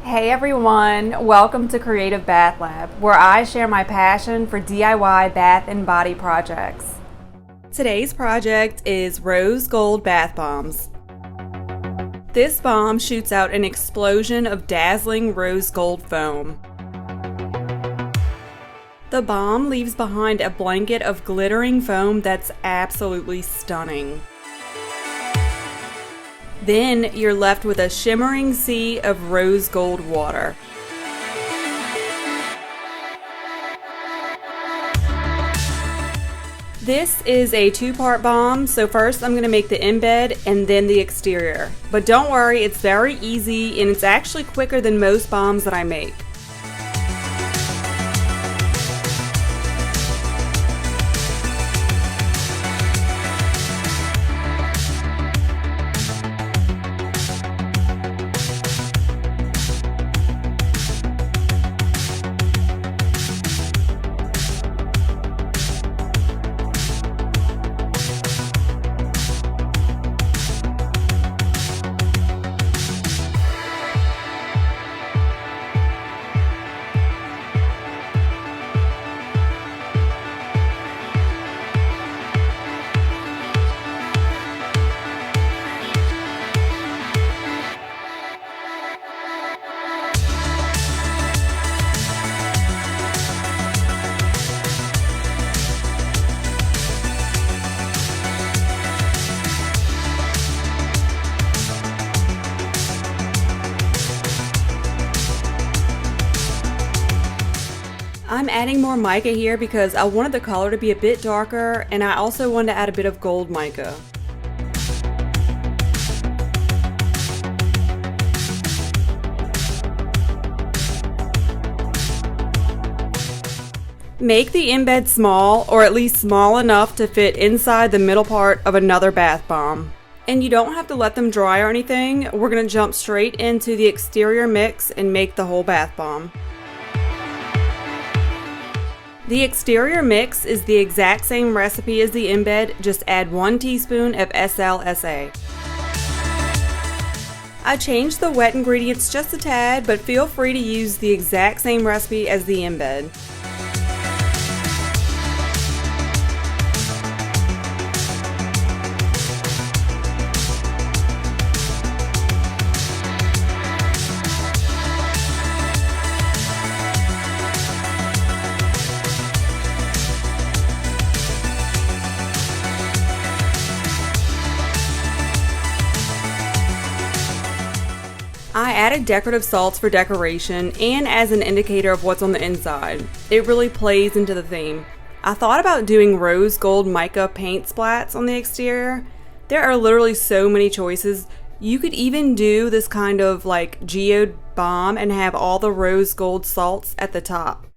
Hey everyone, welcome to Creative Bath Lab, where I share my passion for DIY bath and body projects. Today's project is Rose Gold Bath Bombs. This bomb shoots out an explosion of dazzling rose gold foam. The bomb leaves behind a blanket of glittering foam that's absolutely stunning. Then you're left with a shimmering sea of rose gold water. This is a two-part bomb, so first I'm going to make the embed and then the exterior. But don't worry, it's very easy and it's actually quicker than most bombs that I make. I'm adding more mica here because I wanted the color to be a bit darker, and I also wanted to add a bit of gold mica. Make the embed small, or at least small enough to fit inside the middle part of another bath bomb. And you don't have to let them dry or anything. We're going to jump straight into the exterior mix and make the whole bath bomb. The exterior mix is the exact same recipe as the embed, just add 1 teaspoon of SLSA. I changed the wet ingredients just a tad, but feel free to use the exact same recipe as the embed. I added decorative salts for decoration and as an indicator of what's on the inside. It really plays into the theme. I thought about doing rose gold mica paint splats on the exterior. There are literally so many choices. You could even do this kind of like geode bomb and have all the rose gold salts at the top.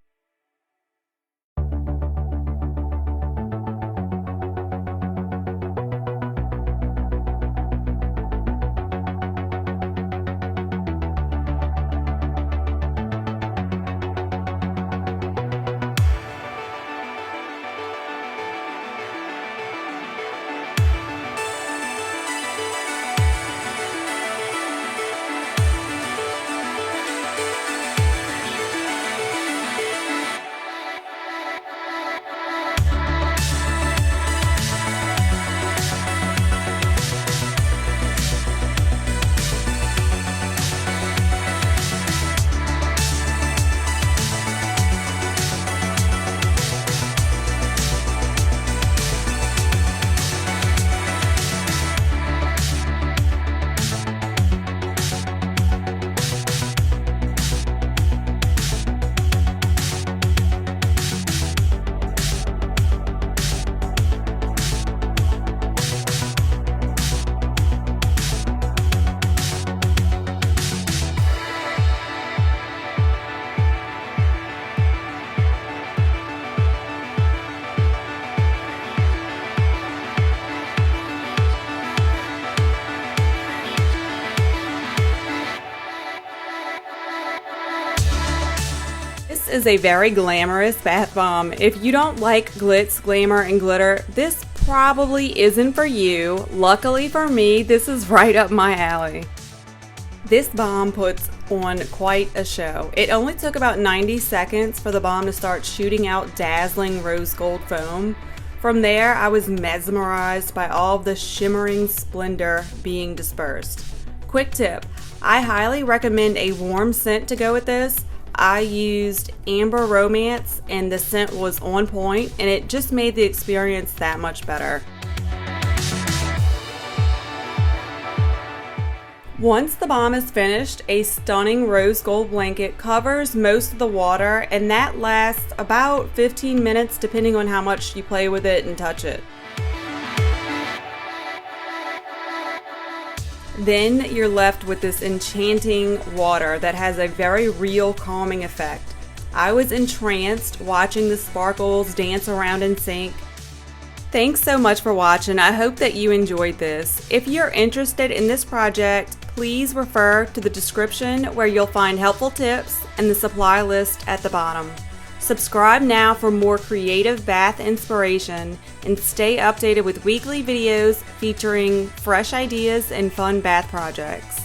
This is a very glamorous bath bomb. If you don't like glitz, glamour, and glitter, this probably isn't for you. Luckily for me, this is right up my alley. This bomb puts on quite a show. It only took about 90 seconds for the balm to start shooting out dazzling rose gold foam. From there, I was mesmerized by all of the shimmering splendor being dispersed. Quick tip, I highly recommend a warm scent to go with this. I used Amber Romance and the scent was on point, and it just made the experience that much better. Once the balm is finished, a stunning rose gold blanket covers most of the water, and that lasts about 15 minutes depending on how much you play with it and touch it. Then you're left with this enchanting water that has a very real calming effect. I was entranced watching the sparkles dance around in sync. Thanks so much for watching. I hope that you enjoyed this. If you're interested in this project, please refer to the description where you'll find helpful tips and the supply list at the bottom. Subscribe now for more creative bath inspiration and stay updated with weekly videos featuring fresh ideas and fun bath projects.